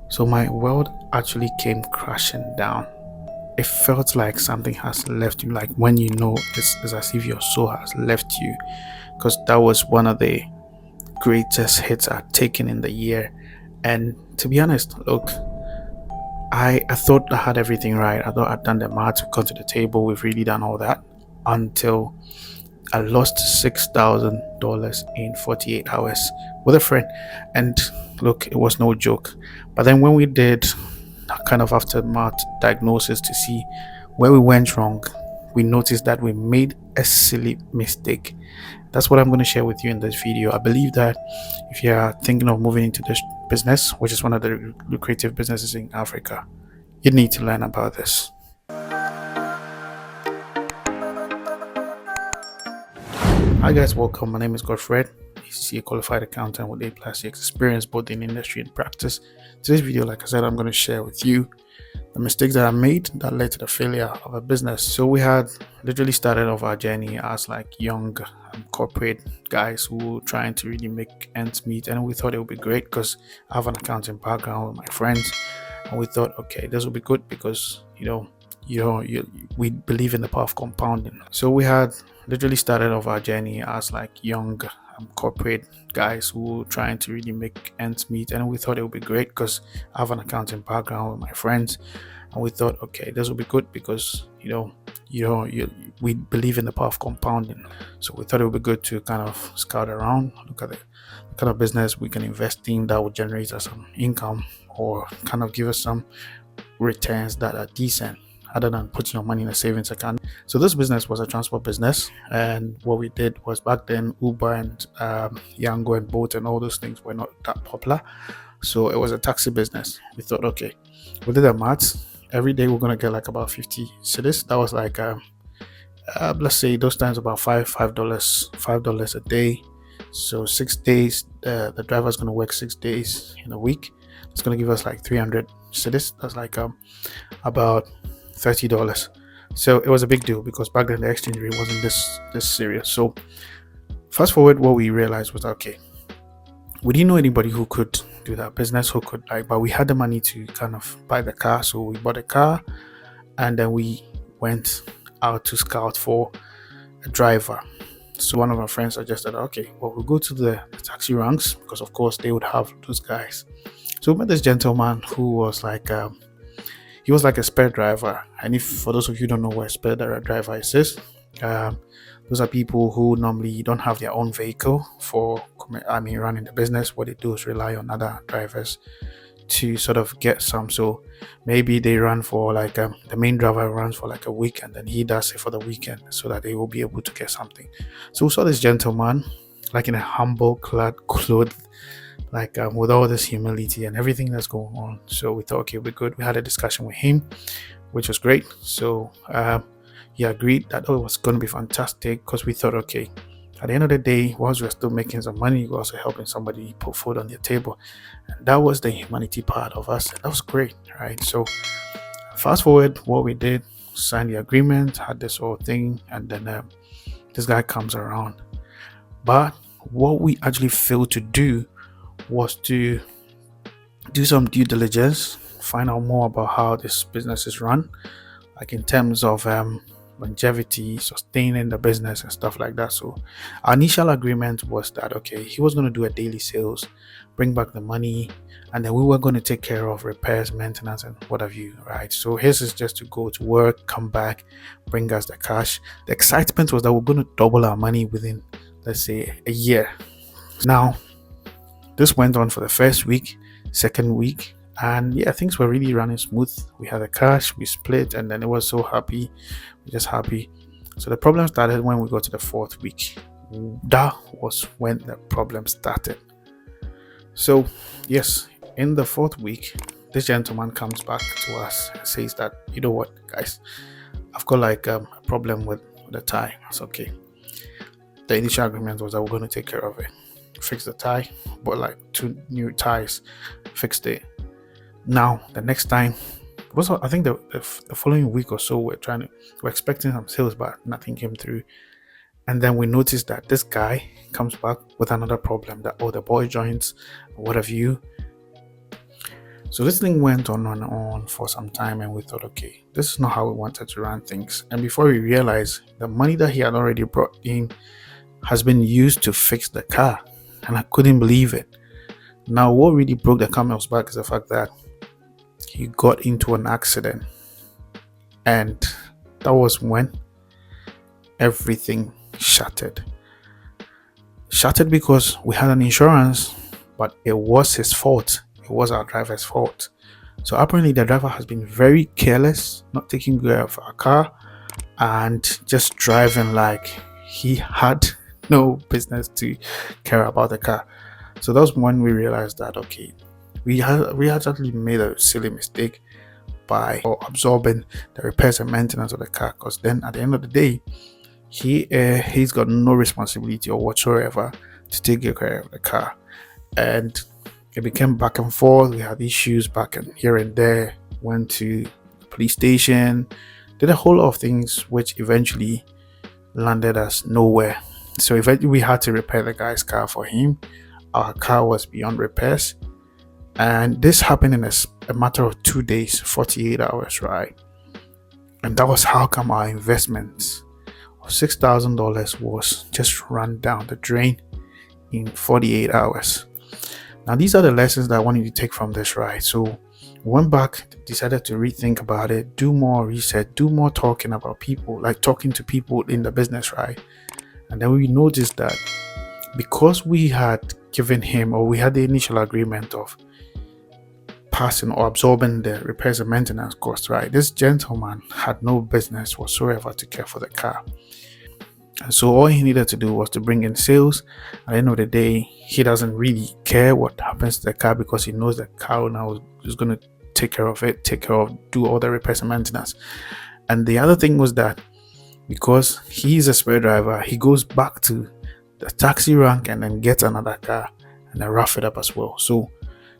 So my world actually came crashing down. It felt like something has left you, like when you know it's as if your soul has left you, because that was one of the greatest hits I'd taken in the year. And to be honest, look, I thought I had everything right. I thought I'd done the maths, we got to the table, we've really done all that until I lost $6,000 in 48 hours with a friend. And look, it was no joke. But then when we did a kind of aftermath diagnosis to see where we went wrong, we noticed that we made a silly mistake. That's what I'm going to share with you in this video. I believe that if you are thinking of moving into this business, which is one of the lucrative businesses in Africa, you need to learn about this. Hi guys, welcome. My name is Godfred, a qualified accountant with A+ years experience both in industry and practice. Today's video, like I said, I'm going to share with you the mistakes that I made that led to the failure of a business. So we had literally started off our journey as like young corporate guys who were trying to really make ends meet, and we thought it would be great because I have an accounting background with my friends, and we thought, okay, this will be good because we believe in the power of compounding. So we had literally started off our journey as like young corporate guys who were trying to really make ends meet, and we thought it would be great because I have an accounting background with my friends, and we thought, okay, this will be good because we believe in the power of compounding. So we thought it would be good to kind of scout around, look at the kind of business we can invest in that would generate us some income or kind of give us some returns that are decent other than putting your money in a savings account. So this business was a transport business, and what we did was, back then Uber and Yango and Bolt and all those things were not that popular, so it was a taxi business. We thought, okay, we did the maths. Every day we're gonna get like about 50 cities. That was like let's say those times about $5 a day. So 6 days, the driver's gonna work 6 days in a week. It's gonna give us like 300 cities. That's like about $30. So it was a big deal because back then the exchange rate wasn't this serious. So fast forward, what we realized was, okay, we didn't know anybody who could do that business, who could but we had the money to kind of buy the car. So we bought a car, and then we went out to scout for a driver. So one of our friends suggested, okay, well, we'll go to the taxi ranks because of course they would have those guys. So we met this gentleman who was like he was like a spare driver. And if, for those of you who don't know what a spare driver is, those are people who normally don't have their own vehicle for running the business. What they do is rely on other drivers to sort of get some. So maybe they run for like the main driver runs for like a week, and then he does it for the weekend so that they will be able to get something. So we saw this gentleman like in a humble clad clothes, like with all this humility and everything that's going on. So we thought, okay, we're good. We had a discussion with him, which was great. So he agreed that, oh, it was going to be fantastic, because we thought, okay, at the end of the day, whilst we're still making some money, we're also helping somebody put food on their table. And that was the humanity part of us. That was great, right? So fast forward, what we did, signed the agreement, had this whole thing, and then this guy comes around. But what we actually failed to do was to do some due diligence, find out more about how this business is run, like in terms of longevity, sustaining the business and stuff like that. So our initial agreement was that, okay, he was going to do a daily sales, bring back the money, and then we were going to take care of repairs, maintenance, and what have you, right? So his is just to go to work, come back, bring us the cash. The excitement was that we're going to double our money within, let's say, a year. Now this went on for the first week, second week, and yeah, things were really running smooth. We had the cash, we split, and then it was so happy, we're just happy. So the problem started when we got to the fourth week. That was when the problem started. So yes, in the fourth week, this gentleman comes back to us and says that, you know what, guys, I've got like a problem with the tie. It's okay. The initial agreement was that we're going to take care of it, fix the tie, but like 2 new ties, fixed it. Now the next time was, I think the following week or so, we're expecting some sales, but nothing came through. And then we noticed that this guy comes back with another problem, that, oh, the boy joints, what have you. So this thing went on and on for some time, and we thought, okay, this is not how we wanted to run things. And before we realized, the money that he had already brought in has been used to fix the car, and I couldn't believe it. Now, what really broke the camel's back is the fact that he got into an accident, and that was when everything shattered. Shattered because we had an insurance, but it was his fault. It was our driver's fault. So apparently the driver has been very careless, not taking care of our car, and just driving like he had no business to care about the car. So that's when we realized that, okay, we had actually made a silly mistake by absorbing the repairs and maintenance of the car, because then at the end of the day, he's got no responsibility or whatsoever to take care of the car. And it became back and forth. We had issues back and here and there. Went to the police station, did a whole lot of things, which eventually landed us nowhere. So eventually we had to repair the guy's car for him. Our car was beyond repairs, and this happened in a matter of 2 days, 48 hours, right? And that was how come our investments of $6,000 was just run down the drain in 48 hours. Now, these are the lessons that I want you to take from this, right? So we went back, decided to rethink about it, do more research, do more talking about people, like talking to people in the business, right? And then we noticed that because we had given him, or we had the initial agreement of passing or absorbing the repairs and maintenance cost, right? This gentleman had no business whatsoever to care for the car. And so all he needed to do was to bring in sales. At the end of the day, he doesn't really care what happens to the car, because he knows the car owner is going to take care of it, do all the repairs and maintenance. And the other thing was that because he's a spare driver, he goes back to the taxi rank and then gets another car and then rough it up as well. So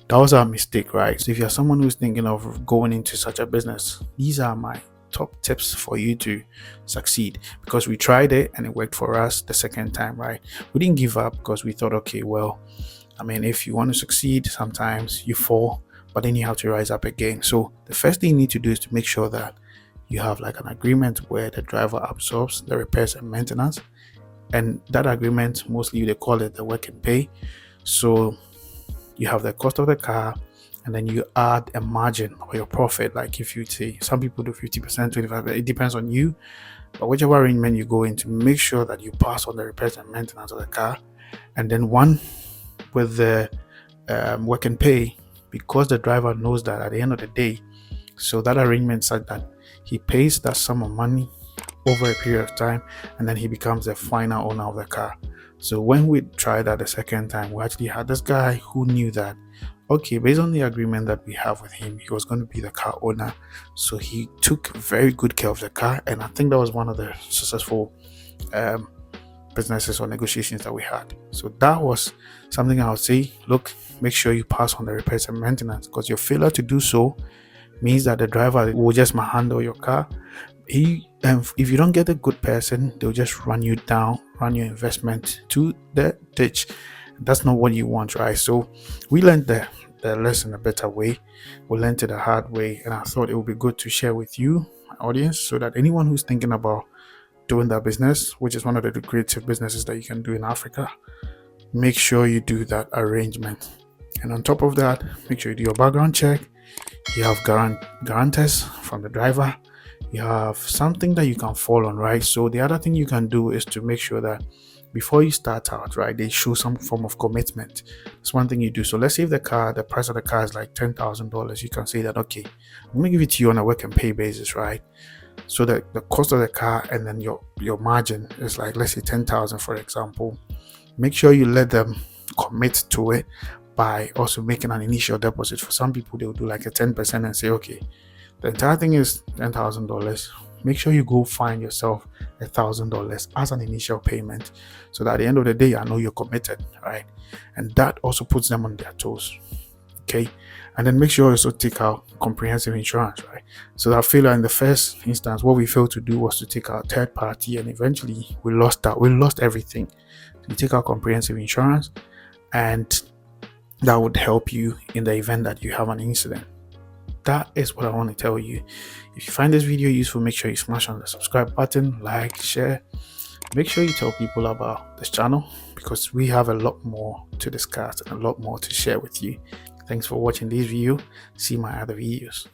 that was our mistake, right? So if you're someone who's thinking of going into such a business, these are my top tips for you to succeed, because we tried it and it worked for us the second time, right? We didn't give up because we thought, okay, well, I mean, if you want to succeed, sometimes you fall, but then you have to rise up again. So the first thing you need to do is to make sure that you have like an agreement where the driver absorbs the repairs and maintenance, and that agreement, mostly they call it the work and pay. So you have the cost of the car, and then you add a margin or your profit. Like if you say, some people do 50%, 25%, it depends on you. But whichever arrangement you go into, make sure that you pass on the repairs and maintenance of the car. And then one with the work and pay, because the driver knows that at the end of the day, so that arrangement said that he pays that sum of money over a period of time, and then he becomes the final owner of the car. So when we tried that the second time, we actually had this guy who knew that, okay, based on the agreement that we have with him, he was going to be the car owner. So he took very good care of the car, and I think that was one of the successful businesses or negotiations that we had. So that was something I would say, look, make sure you pass on the repairs and maintenance, because your failure to do so means that the driver will just handle your car. If you don't get a good person, they'll just run you down, run your investment to the ditch. That's not what you want, right? So we learned the lesson a better way. We learned it a hard way, and I thought it would be good to share with you, my audience, so that anyone who's thinking about doing that business, which is one of the creative businesses that you can do in Africa, make sure you do that arrangement. And on top of that, make sure you do your background check. You have guarantors from the driver. You have something that you can fall on, right? So the other thing you can do is to make sure that before you start out, right, they show some form of commitment. That's one thing you do. So let's say if the price of the car is like $10,000, you can say that, okay, I'm going to give it to you on a work and pay basis, right? So that the cost of the car and then your margin is like, let's say 10,000, for example. Make sure you let them commit to it by also making an initial deposit. For some people, they'll do like a 10% and say, okay, the entire thing is $10,000. Make sure you go find yourself $1,000 as an initial payment, so that at the end of the day, I know you're committed, right? And that also puts them on their toes. Okay. And then make sure you also take out comprehensive insurance, right? So that failure in the first instance, what we failed to do was to take out third party, and eventually we lost everything. So you take out comprehensive insurance, and that would help you in the event that you have an incident. That is what I want to tell you. If you find this video useful, make sure you smash on the subscribe button, like, share. Make sure you tell people about this channel because we have a lot more to discuss and a lot more to share with you. Thanks for watching this video. See my other videos.